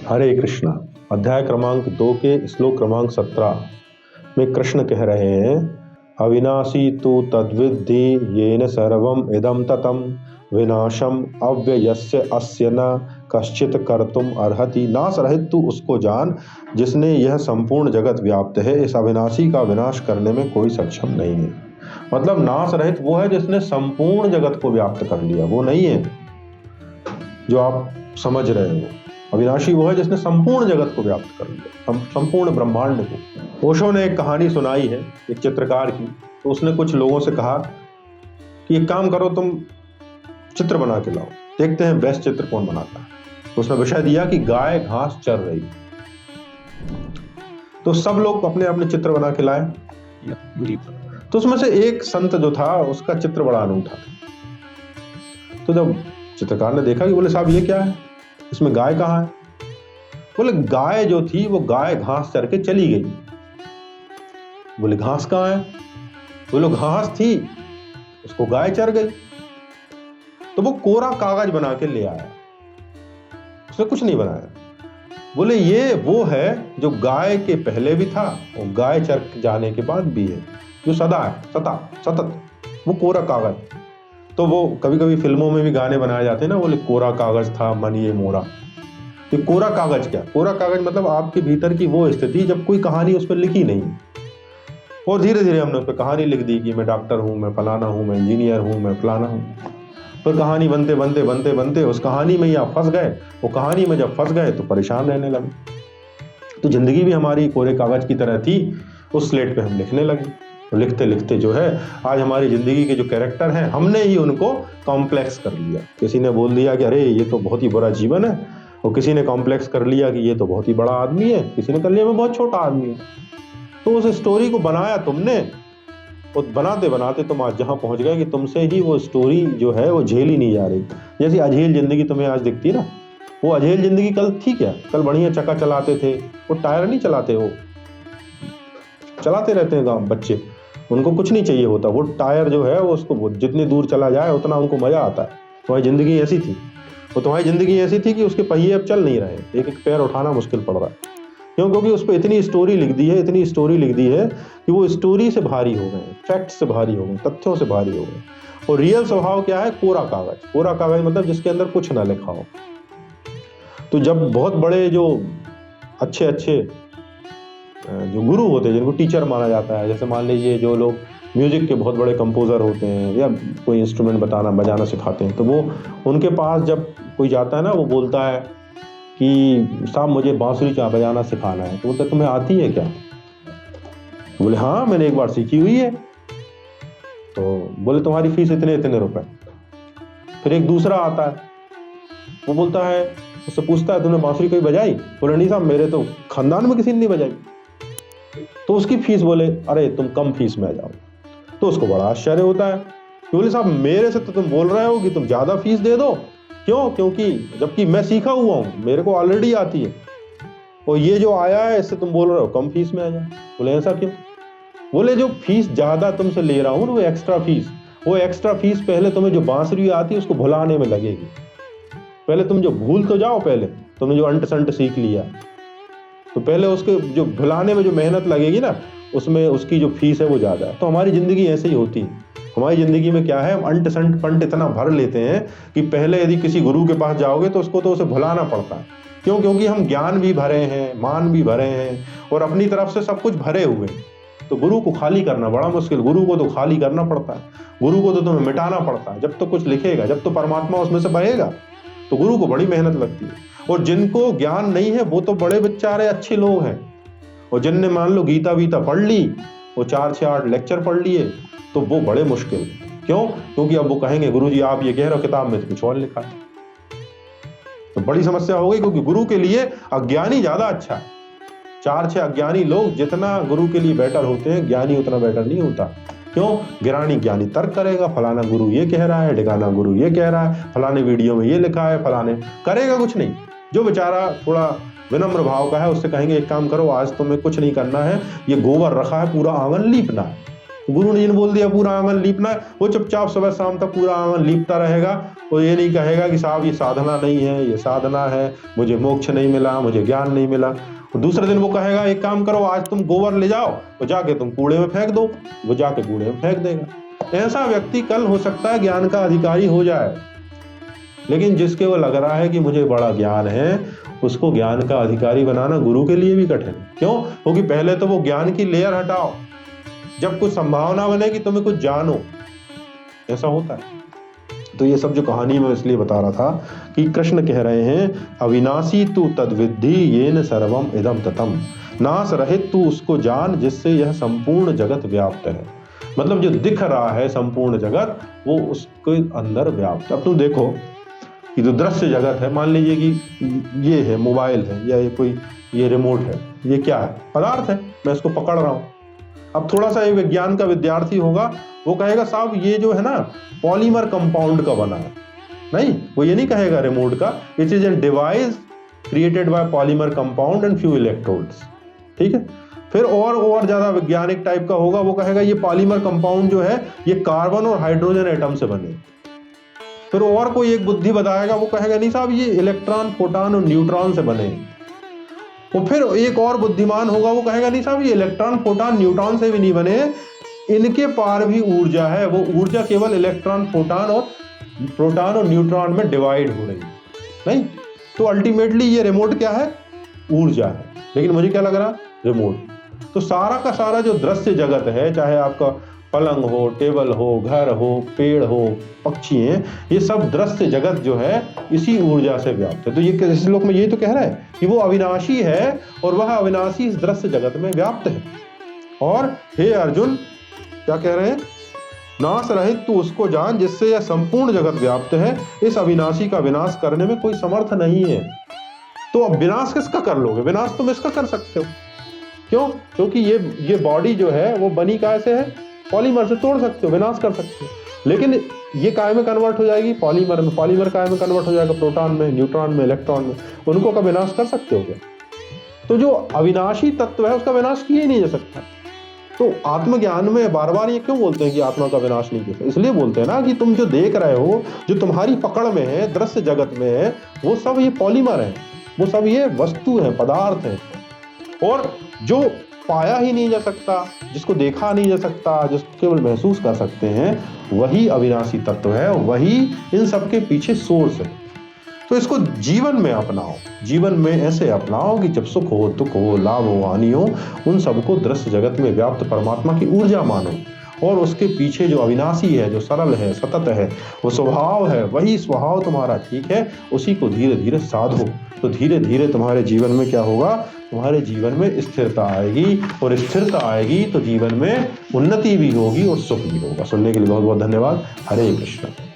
हरे कृष्णा। अध्याय क्रमांक 2 के श्लोक क्रमांक 17 में कृष्ण कह रहे हैं, अविनाशी तु तद्विद्धि येन सर्वम इदम ततम विनाशम अव्ययस्य अस्य न कश्चित कर्तुम अर्हति। नाश रहित तू उसको जान जिसने यह संपूर्ण जगत व्याप्त है, इस अविनाशी का विनाश करने में कोई सक्षम नहीं है। मतलब नाश रहित वो है जिसने संपूर्ण जगत को व्याप्त कर लिया, वो नहीं है जो आप समझ रहे हो। अविनाशी वो है जिसने संपूर्ण जगत को व्याप्त कर लिया, संपूर्ण ब्रह्मांड को। ओशो ने एक कहानी सुनाई है एक चित्रकार की। तो उसने कुछ लोगों से कहा कि एक काम करो, तुम चित्र बना के लाओ, देखते हैं बेस्ट चित्र कौन बनाता है। तो उसने विषय दिया कि गाय घास चर रही। तो सब लोग अपने अपने चित्र बना के लाए। तो उसमें से एक संत जो था उसका चित्र बड़ा अनूठा था। तो जब चित्रकार ने देखा कि बोले साहब ये क्या है, इसमें गाय कहाँ है? बोले गाय जो थी वो गाय घास चर के चली गई। बोले घास कहाँ है? बोले घास थी, उसको गाय चर गई। तो वो कोरा कागज बना के ले आया, उसने कुछ नहीं बनाया। बोले ये वो है जो गाय के पहले भी था और गाय चर जाने के बाद भी है, जो सदा है, सतत वो कोरा कागज। तो वो कभी कभी फिल्मों में भी गाने बनाए जाते हैं ना, बोले कोरा कागज था मन ये मोरा। ये कोरा कागज क्या? कोरा कागज मतलब आपके भीतर की वो स्थिति जब कोई कहानी उस पर लिखी नहीं, और धीरे धीरे हमने उस पर कहानी लिख दी कि मैं डॉक्टर हूँ, मैं फलाना हूँ, मैं इंजीनियर हूँ, मैं फलाना हूँ। फिर कहानी बनते बनते बनते बनते उस कहानी में ही आप फंस गए। वो कहानी में जब फंस गए तो परेशान रहने लगे। तो जिंदगी भी हमारी कोरे कागज की तरह थी, उस स्लेट पे हम लिखने लगे। तो लिखते लिखते जो है आज हमारी जिंदगी के जो कैरेक्टर हैं हमने ही उनको कॉम्प्लेक्स कर लिया। किसी ने बोल दिया कि अरे ये तो बहुत ही बुरा जीवन है, और किसी ने कॉम्प्लेक्स कर लिया कि ये तो बहुत ही बड़ा आदमी है, किसी ने कर लिया मैं बहुत छोटा आदमी हूँ। तो उस स्टोरी को बनाया तुमने, और बनाते बनाते तुम आज जहाँ पहुँच गए कि तुमसे ही वो स्टोरी जो है वो झेल ही नहीं जा रही। जैसी अझेल जिंदगी तुम्हें आज दिखती ना, वो अझेल जिंदगी कल थी क्या? कल बढ़िया चक्का चलाते थे, वो टायर नहीं चलाते, वो चलाते रहते हैं गाँव बच्चे, उनको कुछ नहीं चाहिए होता। वो टायर जो है वो उसको जितनी दूर चला जाए उतना उनको मजा आता है। तुम्हारी जिंदगी ऐसी थी, वो तुम्हारी जिंदगी ऐसी थी कि उसके पहिए अब चल नहीं रहे, एक एक पैर उठाना मुश्किल पड़ रहा है। क्यों? क्योंकि उस पर इतनी स्टोरी लिख दी है, इतनी स्टोरी लिख दी है कि वो स्टोरी से भारी हो गए, फैक्ट से भारी हो गए, तथ्यों से भारी हो गए। और रियल स्वभाव क्या है? कोरा कागज। कोरा कागज मतलब जिसके अंदर कुछ ना लिखा हो। तो जब बहुत बड़े जो अच्छे अच्छे जो गुरु होते हैं, जिनको टीचर माना जाता है, जैसे मान लीजिए जो लोग म्यूजिक के बहुत बड़े कंपोजर होते हैं या कोई इंस्ट्रूमेंट बजाना सिखाते हैं, तो वो उनके पास जब कोई जाता है ना, वो बोलता है कि साहब मुझे बांसुरी बजाना सिखाना है। तो बोलते तुम्हें आती है क्या? बोले हाँ मैंने एक बार सीखी हुई है। तो बोले तुम्हारी फीस इतने इतने रुपए। फिर एक दूसरा आता है, वो बोलता है, उससे पूछता है तुमने बांसुरी कभी बजाई? बोले नहीं साहब मेरे तो खानदान में किसी ने नहीं बजाई। तो उसकी फीस बोले अरे तुम कम फीस में आ जाओ। तो उसको बड़ा आश्चर्य होता है, बोले साहब मेरे से तो तुम बोल रहे हो कि तुम ज्यादा फीस दे दो। क्यों? क्योंकि जबकि मैं सीखा हुआ हूँ, मेरे को ऑलरेडी आती है, और ये जो आया है इससे तुम बोल रहे हो कम फीस में आ जाओ। बोले ऐसा क्यों? बोले जो फीस ज्यादा तुमसे ले रहा हूँ वो एक्स्ट्रा फीस, वो एक्स्ट्रा फीस पहले तुम्हें जो बांसुरी आती है उसको भुलाने में लगेगी। पहले तुम जो भूल तो जाओ, पहले तुमने जो अंट संट सीख लिया, तो पहले उसके जो भुलाने में जो मेहनत लगेगी ना, उसमें उसकी जो फीस है वो ज्यादा है। तो हमारी जिंदगी ऐसे ही होती है। हमारी जिंदगी में क्या है, हम अंट संट पंट इतना भर लेते हैं कि पहले यदि किसी गुरु के पास जाओगे तो उसको तो उसे भुलाना पड़ता है। क्यों? क्योंकि हम ज्ञान भी भरे हैं, मान भी भरे हैं, और अपनी तरफ से सब कुछ भरे हुए। तो गुरु को खाली करना बड़ा मुश्किल। गुरु को तो खाली करना पड़ता है, गुरु को तो तुम्हें मिटाना पड़ता है। जब तो कुछ लिखेगा, जब तो परमात्मा उसमें से बहेगा, तो गुरु को बड़ी मेहनत लगती है। और जिनको ज्ञान नहीं है वो तो बड़े बेचारे अच्छे लोग हैं, और जिनने मान लो गीता वीता पढ़ ली, वो 4 से 8 लेक्चर पढ़ लिए, तो वो बड़े मुश्किल। क्यों? क्योंकि अब वो कहेंगे गुरु जी आप ये कह रहे हो, किताब में तो कुछ और लिखा है। तो बड़ी समस्या हो गई, क्योंकि गुरु के लिए अज्ञानी ज्यादा अच्छा है। 4-6 अज्ञानी लोग जितना गुरु के लिए बेटर होते हैं, ज्ञानी उतना बेटर नहीं होता। क्यों? ज्ञानी तर्क करेगा, फलाना गुरु ये कह रहा है, ढिकाना गुरु ये कह रहा है, फलाने वीडियो में ये लिखा है, फलाने करेगा कुछ नहीं। जो बेचारा थोड़ा विनम्र भाव का है उससे कहेंगे एक काम करो, आज तुम्हें कुछ नहीं करना है, ये गोबर रखा है पूरा आंगन लीपना है, गुरु जी ने बोल दिया पूरा आंगन लीपना है, वो चुपचाप सुबह शाम तक पूरा आंगन लीपता रहेगा। वो ये नहीं कहेगा कि साहब ये साधना नहीं है, ये साधना है, मुझे मोक्ष नहीं मिला, मुझे ज्ञान नहीं मिला। दूसरे दिन वो कहेगा एक काम करो, आज तुम गोबर ले जाओ, वो जाके तुम कूड़े में फेंक दो, वो जाके कूड़े में फेंक देगा। ऐसा व्यक्ति कल हो सकता है ज्ञान का अधिकारी हो जाए, लेकिन जिसके वो लग रहा है कि मुझे बड़ा ज्ञान है, उसको ज्ञान का अधिकारी बनाना गुरु के लिए भी कठिन। क्यों? क्योंकि पहले तो वो ज्ञान की लेयर हटाओ, जब कुछ संभावना बने कि तुम्हें कुछ जानो, ऐसा होता है। तो ये सब जो कहानी मैं इसलिए बता रहा था कि कृष्ण कह रहे हैं अविनाशी तू तद्विद्धि येन सर्वम इदम ततम, नाश रहित तू उसको जान जिससे यह संपूर्ण जगत व्याप्त है। मतलब जो दिख रहा है संपूर्ण जगत, वो उसके अंदर व्याप्त। अब तुम देखो कि जो दृश्य जगत है, मान लीजिए कि ये है मोबाइल है, या ये रिमोट है, ये क्या है? पदार्थ है, मैं इसको पकड़ रहा हूँ। अब थोड़ा सा एक विज्ञान का विद्यार्थी होगा, वो कहेगा साहब ये जो है ना पॉलीमर कंपाउंड का बना है। नहीं, वो ये नहीं कहेगा रिमोट का, it is a device created by polymer compound and few electrodes. ठीक है। फिर और ज्यादा वैज्ञानिक टाइप का होगा, वो कहेगा ये पॉलीमर कंपाउंड जो है ये कार्बन और हाइड्रोजन एटम से बने। फिर और कोई एक बुद्धि बताएगा, वो कहेगा नहीं साहब ये इलेक्ट्रॉन, प्रोटॉन और न्यूट्रॉन से बने। वो फिर एक और बुद्धिमान होगा, वो कहेगा नहीं साहब ये इलेक्ट्रॉन, प्रोटॉन, न्यूट्रॉन से भी नहीं बने, इनके पार भी ऊर्जा है, वो ऊर्जा केवल इलेक्ट्रॉन, प्रोटॉन और न्यूट्रॉन में डिवाइड हो रही है। नहीं, तो अल्टीमेटली ये रिमोट क्या है? ऊर्जा है। लेकिन मुझे क्या लग रहा? रिमोट। तो सारा का सारा जो दृश्य जगत है, चाहे आपका पलंग हो, टेबल हो, घर हो, पेड़ हो, पक्षी हैं, ये सब दृश्य जगत जो है इसी ऊर्जा से व्याप्त है। तो ये इस श्लोक में ये तो कह रहा है कि वो अविनाशी है और वह अविनाशी इस दृश्य जगत में व्याप्त है। और हे अर्जुन क्या कह रहे हैं? नाश रहित तू उसको जान जिससे यह संपूर्ण जगत व्याप्त है। इस अविनाशी का विनाश करने में कोई समर्थ नहीं है। तो अब विनाश किसका कर लोगे? विनाश तुम इसका कर सकते हो। क्यों? क्योंकि ये बॉडी जो है वो बनी कैसे है? पॉलीमर से तोड़ सकते हो, विनाश कर सकते हो। लेकिन ये काय में कन्वर्ट हो जाएगी? पॉलीमर में। पॉलीमर काय में कन्वर्ट हो जाएगा? प्रोटॉन में, न्यूट्रॉन में, इलेक्ट्रॉन में। उनको का विनाश कर सकते हो क्या? तो जो अविनाशी तत्व है उसका विनाश किया ही नहीं जा सकता। तो आत्मज्ञान में बार बार ये क्यों बोलते हैं कि आत्मा का विनाश नहीं किया? इसलिए बोलते हैं ना कि तुम जो देख रहे हो, जो तुम्हारी पकड़ में है, दृश्य जगत में है, वो सब ये पॉलीमर है, वो सब ये वस्तु है, पदार्थ है। और जो पाया ही नहीं जा सकता, जिसको देखा नहीं जा सकता, जिसको केवल महसूस कर सकते हैं, वही अविनाशी तत्व है, वही इन सब के पीछे सोर्स है। तो इसको जीवन में अपनाओ, जीवन में ऐसे अपनाओ कि जब सुख हो, दुख हो, लाभ हो, हानि हो, उन सबको दृश्य जगत में व्याप्त परमात्मा की ऊर्जा मानो। और उसके पीछे जो अविनाशी है, जो सरल है, सतत है, वो स्वभाव है, वही स्वभाव तुम्हारा ठीक है, उसी को धीरे धीरे साधो। तो धीरे धीरे तुम्हारे जीवन में क्या होगा? तुम्हारे जीवन में स्थिरता आएगी, और स्थिरता आएगी तो जीवन में उन्नति भी होगी और सुख भी होगा। सुनने के लिए बहुत बहुत धन्यवाद। हरे कृष्ण।